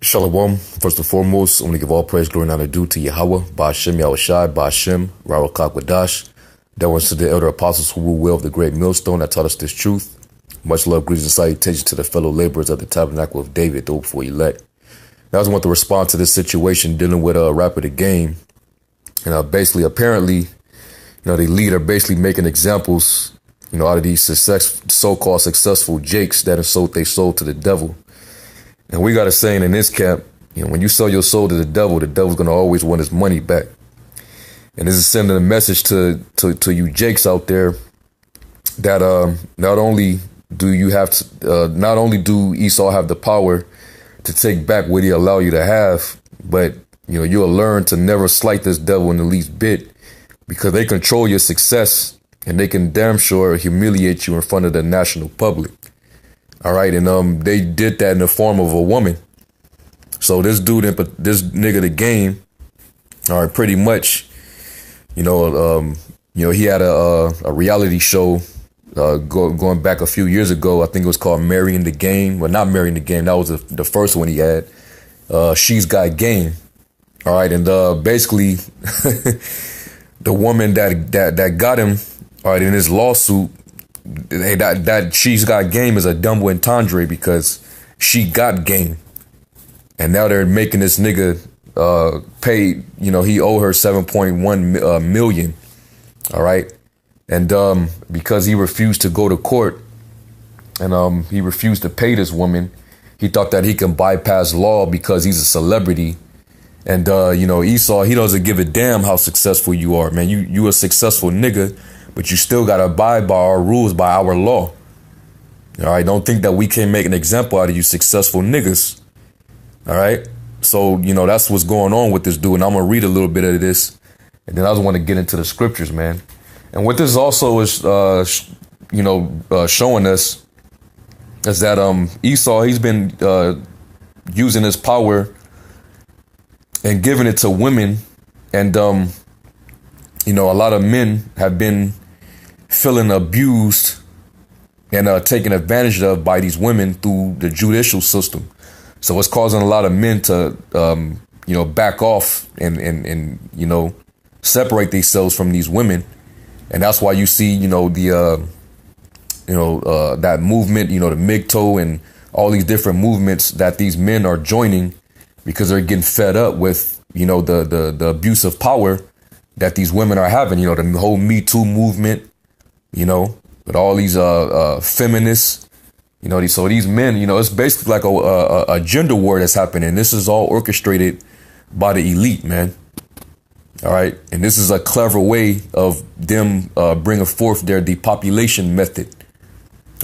Shalom. First and foremost, I want to give all praise, glory, and honor due to Yahweh, Ba'ashem Yahushai, Ba'ashem, Rawakak Wadash. That was to the elder apostles who rule well of the great millstone that taught us this truth. Much love, greetings, and salutations to the fellow laborers of the tabernacle of David, the hopeful elect. Now, I just want to respond to this situation dealing with Rap of the Game. And basically, apparently, the elite are basically making examples, out of these so-called successful jakes that have sold their soul to the devil. And we got a saying in this camp, when you sell your soul to the devil's going to always want his money back. And this is sending a message to you jakes out there that not only do Esau have the power to take back what he allowed you to have, but you'll learn to never slight this devil in the least bit, because they control your success and they can damn sure humiliate you in front of the national public. All right. And they did that in the form of a woman. So this dude, this nigga, the game, all right, pretty much, he had a reality show going back a few years ago. I think it was called Marrying the Game. Well, not Marrying the Game. That was the first one he had. She's Got Game. All right. And basically, the woman that got him, all right, in his lawsuit, that She's Got Game is a double entendre, because she got game. And now they're making this nigga pay, he owed her 7.1 million. All right. And because he refused to go to court and he refused to pay this woman, he thought that he can bypass law because he's a celebrity. And, Esau, he doesn't give a damn how successful you are, man. You a successful nigga, but you still got to abide by our rules, by our law. All right. Don't think that we can't make an example out of you successful niggas. All right. So, that's what's going on with this dude. And I'm going to read a little bit of this, and then I just want to get into the scriptures, man. And what this also is, showing us is that Esau, he's been using his power and giving it to women. And, a lot of men have been feeling abused and taken advantage of by these women through the judicial system. So it's causing a lot of men to, back off and separate themselves from these women. And that's why you see, that movement, the MGTOW and all these different movements that these men are joining, because they're getting fed up with, the abuse of power that these women are having, the whole Me Too movement, with all these feminists, so these men, it's basically like a gender war that's happening. This is all orchestrated by the elite, man. All right. And this is a clever way of them bringing forth their depopulation method.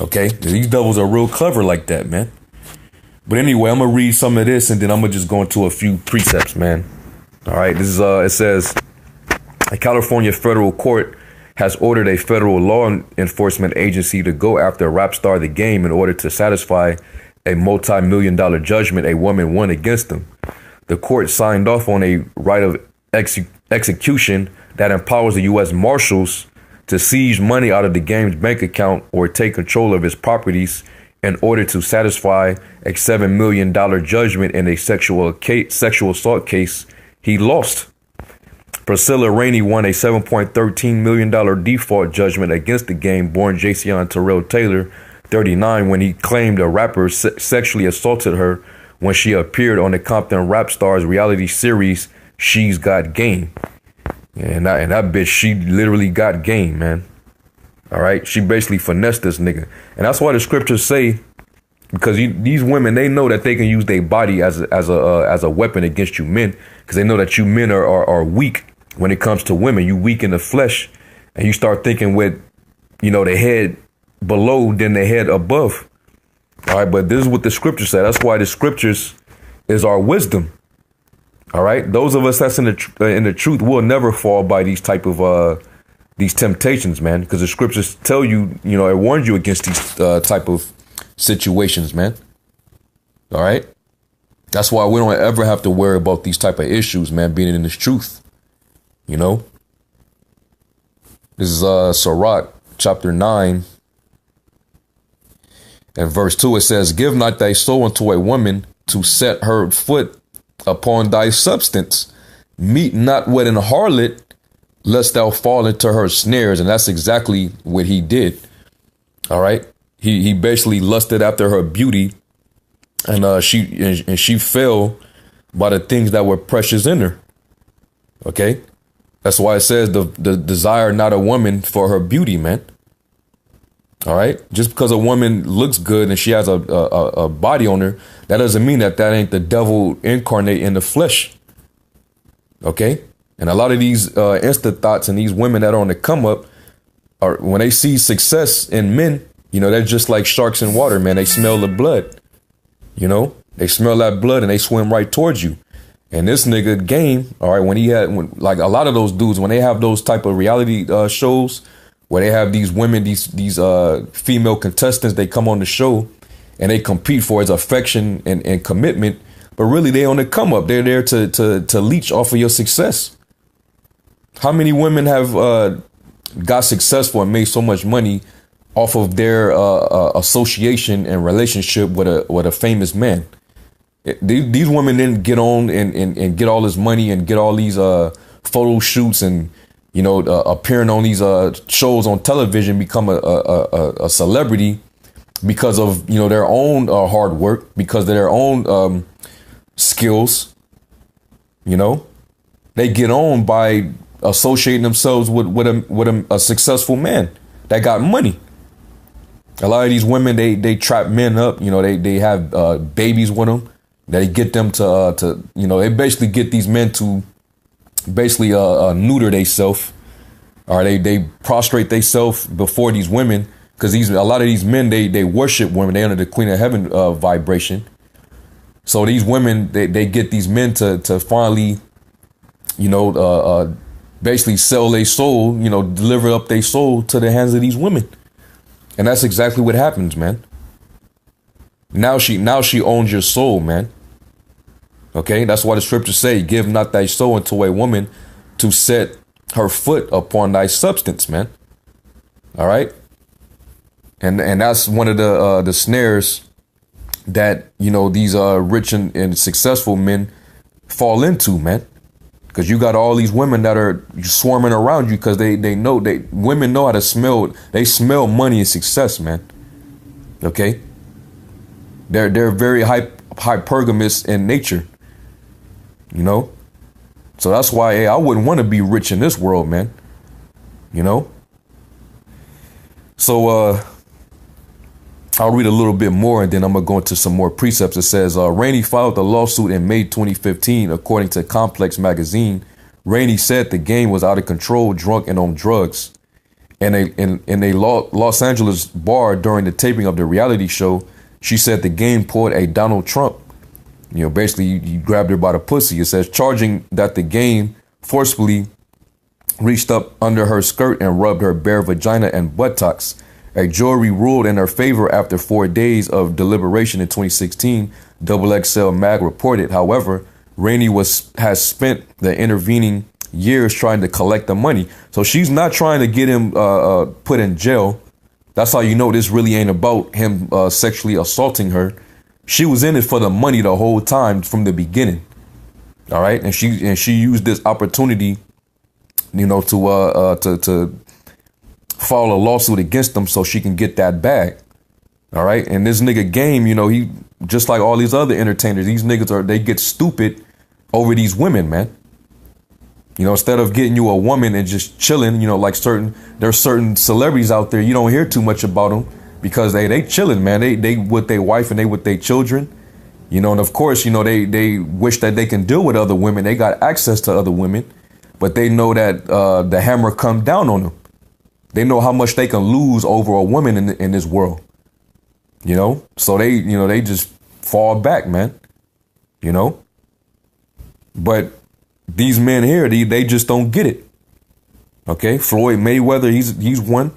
OK, these devils are real clever like that, man. But anyway, I'm going to read some of this and then I'm going to just go into a few precepts, man. All right. This is it says a California federal court has ordered a federal law enforcement agency to go after rap star The Game in order to satisfy a multi-million-dollar judgment a woman won against him. The court signed off on a right of execution that empowers the U.S. Marshals to seize money out of The Game's bank account or take control of his properties in order to satisfy a $7 million judgment in a sexual assault case he lost. Priscilla Rainey won a $7.13 million default judgment against The Game born Jason Terrell Taylor, 39, when he claimed a rapper sexually assaulted her when she appeared on the Compton Rap Stars reality series She's Got Game. And that bitch, she literally got game, man. All right. She basically finessed this nigga. And that's why the scriptures say, because these women, they know that they can use their body as a weapon against you men, because they know that you men are weak when it comes to women. You weak in the flesh, and you start thinking with, the head below than the head above. All right. But this is what the scriptures say. That's why the scriptures is our wisdom. All right. Those of us that's in the truth will never fall by these type of these temptations, man, because the scriptures tell you, it warns you against these type of situations, man. All right. That's why we don't ever have to worry about these type of issues, man, being in this truth. This is Sirach chapter 9 and verse 2. It says, "Give not thy soul unto a woman to set her foot upon thy substance. Meet not with an harlot, lest thou fall into her snares. And that's exactly what he did. All right. He basically lusted after her beauty, and she fell by the things that were precious in her. Okay. That's why it says the desire not a woman for her beauty, man. All right. Just because a woman looks good and she has a body on her, that doesn't mean that ain't the devil incarnate in the flesh. OK, and a lot of these instant thoughts and these women that are on the come up are, when they see success in men, they're just like sharks in water, man. They smell the blood, they smell that blood and they swim right towards you. And this nigga Game, all right, when like a lot of those dudes, when they have those type of reality shows where they have these women, these female contestants, they come on the show and they compete for his affection and commitment. But really, they on the come up. They're there to leech off of your success. How many women have got successful and made so much money off of their association and relationship with a famous man? These women didn't get on and get all this money and get all these photo shoots and appearing on these shows on television, become a celebrity because of their own hard work, because of their own skills. They get on by associating themselves with a successful man that got money. A lot of these women, they trap men up. They have babies with them. They get them to they basically get these men to basically neuter themselves, or they prostrate themselves before these women, because a lot of these men, they worship women. They under the Queen of Heaven vibration. So these women, they get these men to finally, basically sell their soul, deliver up their soul to the hands of these women. And that's exactly what happens, man. Now she owns your soul, man. Okay, that's why the scriptures say, give not thy soul unto a woman to set her foot upon thy substance, man. All right. And that's one of the snares that, these rich and successful men fall into, man. Because you got all these women that are swarming around you because they know women know how to smell. They smell money and success, man. Okay. They're very hypergamous in nature. So that's why I wouldn't want to be rich in this world, man. So I'll read a little bit more and then I'm going to go into some more precepts. It says Rainey filed a lawsuit in May 2015. According to Complex magazine, Rainey said the Game was out of control, drunk and on drugs. In a Los Angeles bar during the taping of the reality show, she said the Game pulled a Donald Trump. Basically, you grabbed her by the pussy. It says charging that the Game forcefully reached up under her skirt and rubbed her bare vagina and buttocks. A jury ruled in her favor after 4 days of deliberation in 2016, XXL Mag reported. However, Rainey has spent the intervening years trying to collect the money. So she's not trying to get him put in jail. That's how you know this really ain't about him sexually assaulting her. She was in it for the money the whole time from the beginning. All right. And she used this opportunity, to file a lawsuit against them so she can get that bag. All right. And this nigga Game, he just like all these other entertainers, these niggas they get stupid over these women, man. Instead of getting you a woman and just chilling, like there's certain celebrities out there, you don't hear too much about them because they chilling, man. They with their wife and they with their children, and of course, they wish that they can deal with other women. They got access to other women, but they know that the hammer come down on them. They know how much they can lose over a woman in this world, so they just fall back, man, but these men here, they just don't get it. OK, Floyd Mayweather, he's one.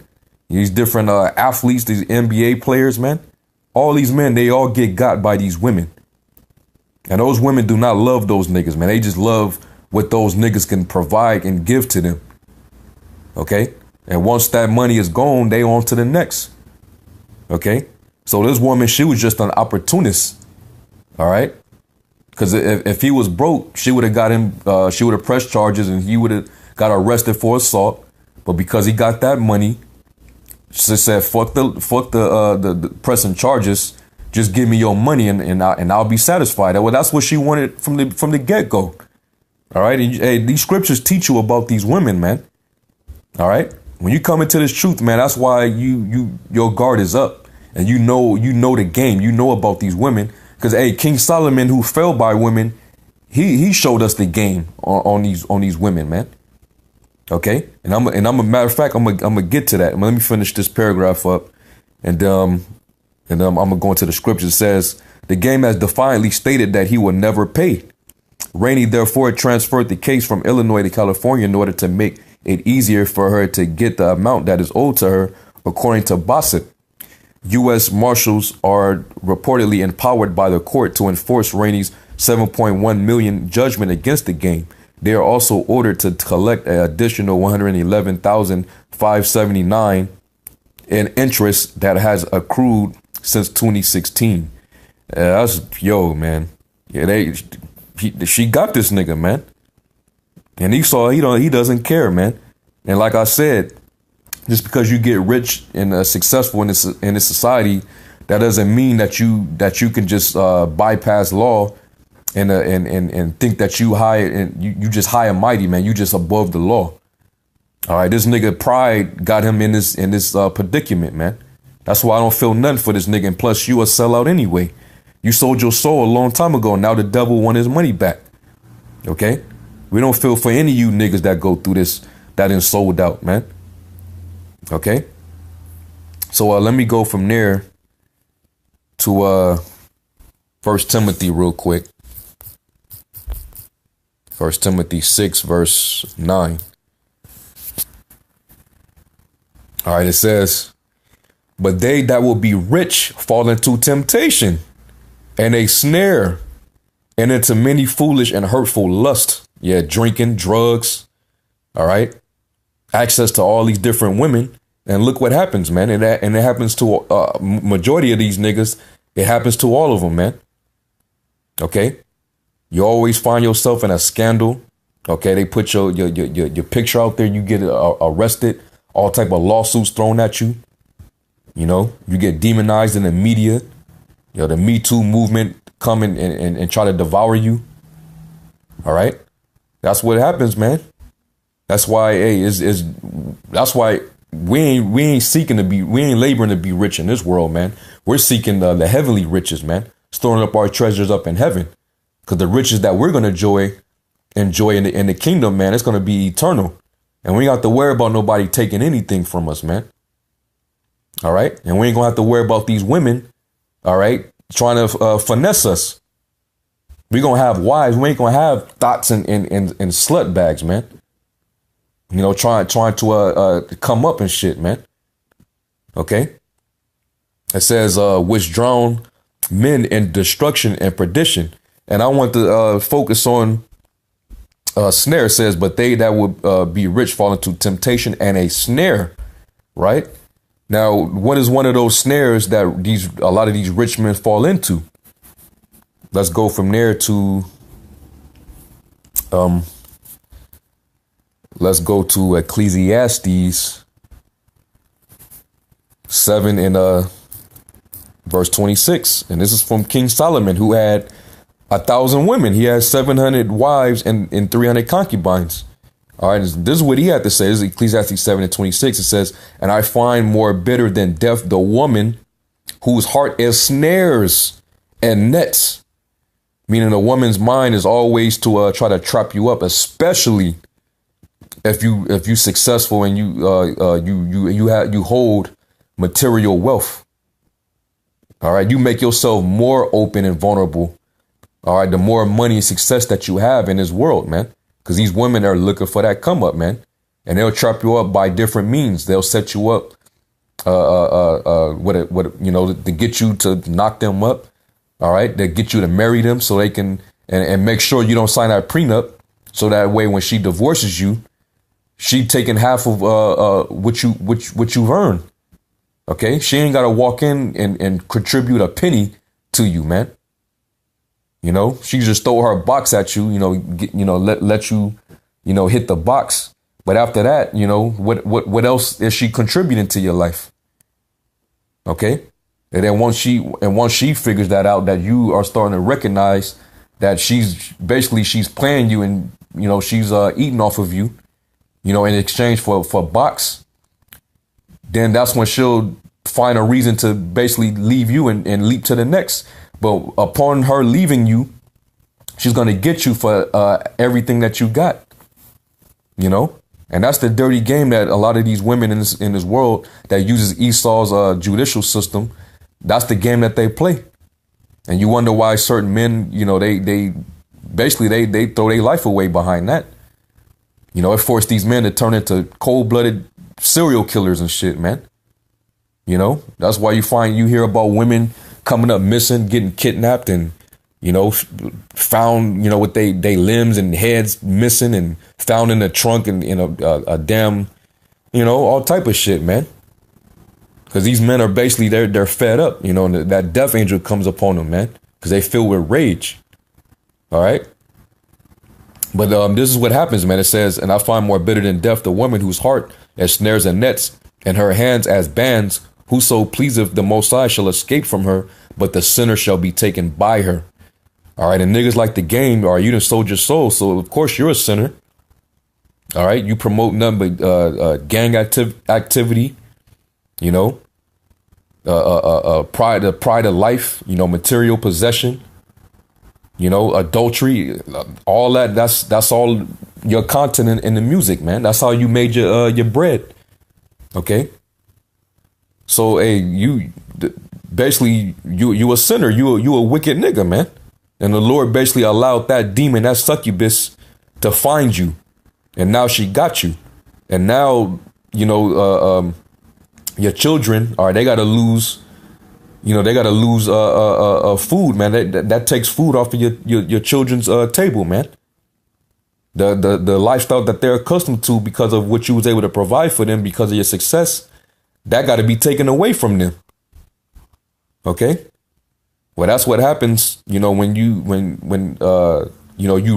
These different athletes, these NBA players, man, all these men, they all get got by these women. And those women do not love those niggas, man. They just love what those niggas can provide and give to them. OK, and once that money is gone, they on to the next. OK, so this woman, she was just an opportunist. All right. Because if he was broke, she would have got him. She would have pressed charges, and he would have got arrested for assault. But because he got that money, she said, "Fuck the pressing charges. Just give me your money, and I'll be satisfied." Well, that's what she wanted from the get go. All right, and, hey, these scriptures teach you about these women, man. All right, when you come into this truth, man, that's why your guard is up, and you know the game. You know about these women. Because, hey, King Solomon, who fell by women, he showed us the game on these women, man. Okay, and I'm a matter of fact, I'm gonna get to that. Let me finish this paragraph up, and I'm gonna go into the scripture. It says the game has defiantly stated that he will never pay. Rainey therefore transferred the case from Illinois to California in order to make it easier for her to get the amount that is owed to her, according to Bassett. U.S. Marshals are reportedly empowered by the court to enforce Rainey's $7.1 million judgment against the game. They are also ordered to collect an additional $111,579 in interest that has accrued since 2016. Man. Yeah, she got this nigga, man. And he doesn't care, man. And like I said, just because you get rich and successful in this society, that doesn't mean that you can just bypass law and think that you high and you just high and mighty, man. You just above the law. All right, this nigga pride got him in this predicament, man. That's why I don't feel nothing for this nigga. And plus, you a sellout anyway. You sold your soul a long time ago. Now the devil want his money back. Okay, we don't feel for any of you niggas that go through this that is sold out, man. Okay, so let me go from there to 1 Timothy real quick. 1 Timothy 6 verse 9. All right, it says, "But they that will be rich fall into temptation and a snare, and into many foolish and hurtful lusts." Yeah, drinking, drugs. All right. Access to all these different women, and look what happens, man. And it happens to majority of these niggas. It happens to all of them, man. Okay, you always find yourself in a scandal. Okay, they put your picture out there. You get arrested. All type of lawsuits thrown at you. You know, you get demonized in the media. You know, the Me Too movement come and try to devour you. All right, that's what happens, man. That's why, hey, that's why we ain't laboring to be rich in this world, man. We're seeking the heavenly riches, man. Storing up our treasures up in heaven, because the riches that we're gonna enjoy in the kingdom, man, it's gonna be eternal, and we ain't have to worry about nobody taking anything from us, man. All right, and we ain't gonna have to worry about these women, all right, trying to finesse us. We gonna have wives. We ain't gonna have thoughts and slut bags, man. You know, trying to come up and shit, man. Okay. It says, withdrawn men in destruction and perdition. And I want to focus on Snare. Says, but they that would be rich fall into temptation and a snare. Right. Now, what is one of those snares that a lot of these rich men fall into? Let's go from there to let's go to Ecclesiastes 7 and verse 26. And this is from King Solomon, who had 1,000 women. He had 700 wives and 300 concubines. All right, this is what he had to say. This is Ecclesiastes 7 and 26. It says, "And I find more bitter than death the woman whose heart is snares and nets." Meaning a woman's mind is always to try to trap you up, especially if you successful and you hold material wealth. All right, you make yourself more open and vulnerable. All right, the more money and success that you have in this world, man, because these women are looking for that come up, man, and they'll trap you up by different means. They'll set you up, to get you to knock them up. All right, they get you to marry them so they can and make sure you don't sign that prenup. So that way, when she divorces you, she taking half of what you've earned. OK, she ain't got to walk in and contribute a penny to you, man. You know, she just throw her box at you, let you, hit the box. But after that, what else is she contributing to your life? Okay. And then once she figures that out, that you are starting to recognize that she's playing you, and, she's eating off of you, in exchange for box, then that's when she'll find a reason to basically leave you and leap to the next. But upon her leaving you, she's going to get you for everything that you got, and that's the dirty game that a lot of these women in this world that uses Esau's judicial system. That's the game that they play. And you wonder why certain men, they throw their life away behind that. It forced these men to turn into cold-blooded serial killers and shit, man. That's why you hear about women coming up missing, getting kidnapped, and, found, with they limbs and heads missing, and found in the trunk, and in a damn, all type of shit, man. Because these men are basically, they're fed up, and that death angel comes upon them, man, because they fill with rage. All right. But this is what happens, man. It says, and I find more bitter than death the woman whose heart as snares and nets, and her hands as bands. Whoso pleaseth the Most High shall escape from her, but the sinner shall be taken by her. All right. And niggas like the game, all right, you done sold your soul. So, of course, you're a sinner. All right. You promote nothing but gang activity, pride of life, material possession, adultery, all that. That's all your content in the music, man. That's how you made your bread. Okay. So, hey, you a sinner. You a wicked nigga, man. And the Lord basically allowed that demon, that succubus, to find you. And now she got you. And now, your children, all right, they got to lose, food, man. That takes food off of your children's table, man. The lifestyle that they're accustomed to because of what you was able to provide for them because of your success, that got to be taken away from them. Okay. Well, that's what happens, when you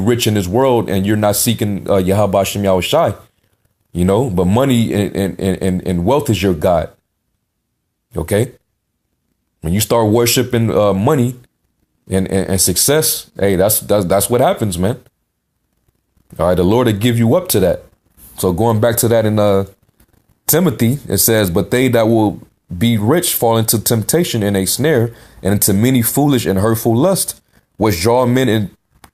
rich in this world and you're not seeking Yahweh Shem Yahushai, but money and wealth is your God. Okay. When you start worshiping money and success, hey, that's what happens, man. All right. The Lord will give you up to that. So going back to that in Timothy, it says, but they that will be rich fall into temptation and a snare, and into many foolish and hurtful lusts, which draw men in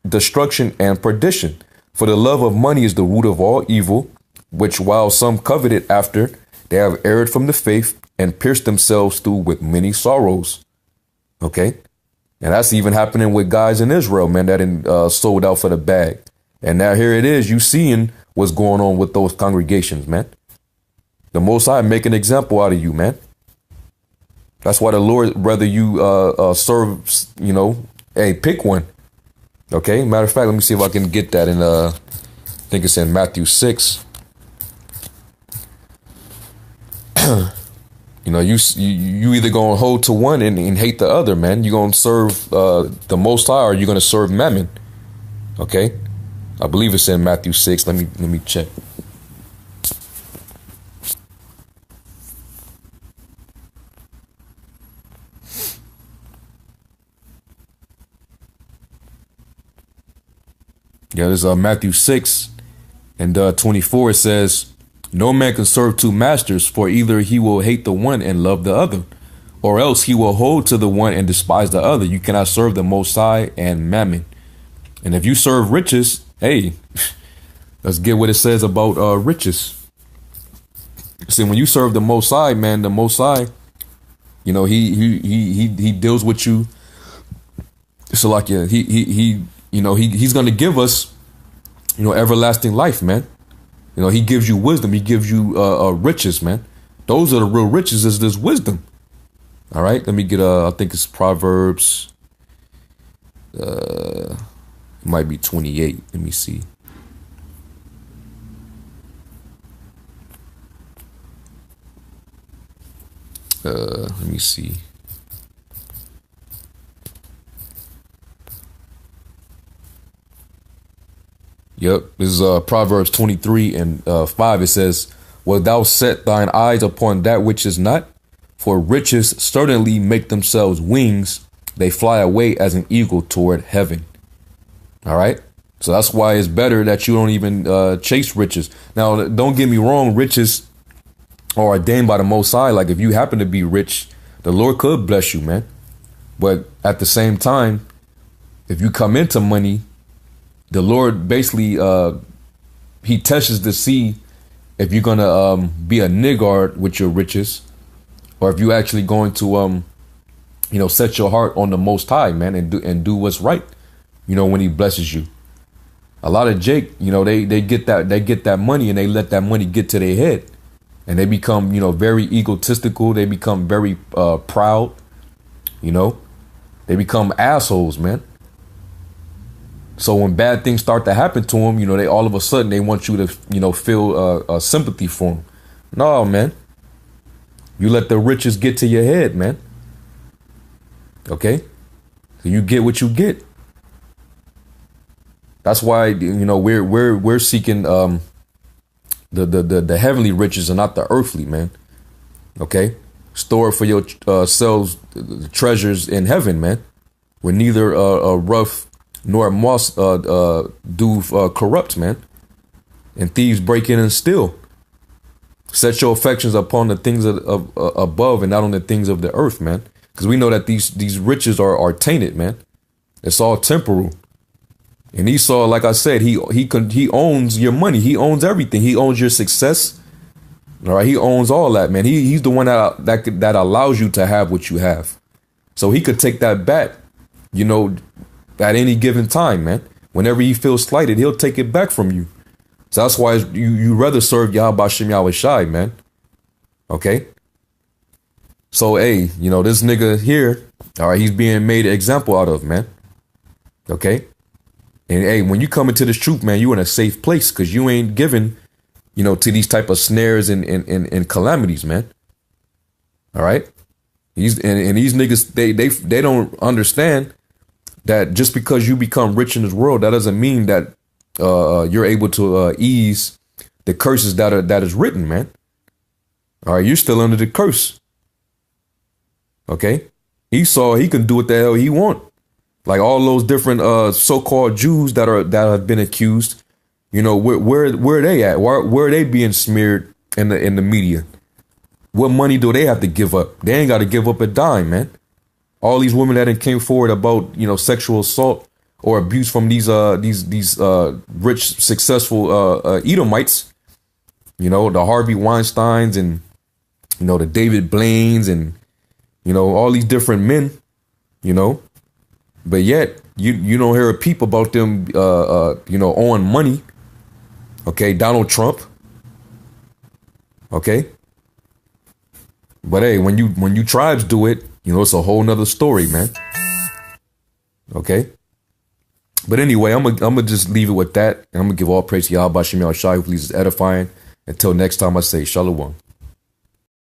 destruction and perdition. For the love of money is the root of all evil, which while some coveted after, they have erred from the faith and pierced themselves through with many sorrows. Okay. And that's even happening with guys in Israel, man, that sold out for the bag. And now here it is, you seeing what's going on with those congregations, man. The Most High make an example out of you, man. That's why the Lord, whether you serve, hey, pick one. Okay. Matter of fact, let me see if I can get that in I think it's in Matthew 6. You either gonna hold to one and hate the other, man. You're gonna serve the Most High, or you're gonna serve Mammon. Okay. I believe it's in Matthew 6. Let me check. Yeah, this is Matthew 6 and 24. It says, no man can serve two masters, for either he will hate the one and love the other, or else he will hold to the one and despise the other. You cannot serve the Most High and Mammon. And if you serve riches, hey, let's get what it says about riches. See, when you serve the Most High, man, the Most High, he deals with you. So like, yeah, he's going to give us, everlasting life, man. He gives you wisdom. He gives you riches, man. Those are the real riches, is this wisdom. All right. Let me get I think it's Proverbs. It might be 28. Let me see. Let me see. Yep. This is Proverbs 23 and 5. It says, "Wilt thou set thine eyes upon that which is not? For riches certainly make themselves wings. They fly away as an eagle toward heaven." All right. So that's why it's better that you don't even chase riches. Now, don't get me wrong. Riches are ordained by the Most High. Like if you happen to be rich, the Lord could bless you, man. But at the same time, if you come into money, the Lord basically he tests to see if you're gonna be a niggard with your riches, or if you're actually going to set your heart on the Most High, man, and do what's right. When He blesses you. A lot of Jake, they get that money and they let that money get to their head, and they become very egotistical. They become very proud. They become assholes, man. So when bad things start to happen to them, they all of a sudden they want you to, feel sympathy for them. No, man. You let the riches get to your head, man. Okay? So you get what you get. That's why, we're seeking the heavenly riches and not the earthly, man. Okay? Store for yourselves treasures in heaven, man. Where neither rough nor moss do corrupt, man, and thieves break in and steal. Set your affections upon the things of above and not on the things of the earth, man, because we know that these riches are tainted, man. It's all temporal. And Esau, like I said, he owns your money. He owns everything. He owns your success. All right, he owns all that, man. He's the one that allows you to have what you have. So he could take that back, at any given time, man. Whenever he feels slighted, he'll take it back from you. So that's why you rather serve Yahweh Shem Yahweh Shai, man. Okay? So, hey, this nigga here, all right, he's being made an example out of, man. Okay? And, hey, when you come into this truth, man, you're in a safe place because you ain't given, to these type of snares and calamities, man. All right? These niggas, they don't understand that just because you become rich in this world, that doesn't mean that you're able to ease the curses that is written, man. All right, you're still under the curse. Okay, Esau, he can do what the hell he want. Like all those different so-called Jews that have been accused. Where are they at? Where are they being smeared in the media? What money do they have to give up? They ain't got to give up a dime, man. All these women that came forward about, sexual assault or abuse from these rich, successful Edomites, the Harvey Weinsteins and, the David Blaines and, all these different men, but yet you don't hear a peep about them, owing money. Okay. Donald Trump. Okay. But hey, when you tribes do it, it's a whole nother story, man. Okay. But anyway, I'm gonna just leave it with that. And I'm gonna give all praise to Yahweh Shem Yahweh Shai, who pleases edifying. Until next time, I say shalom.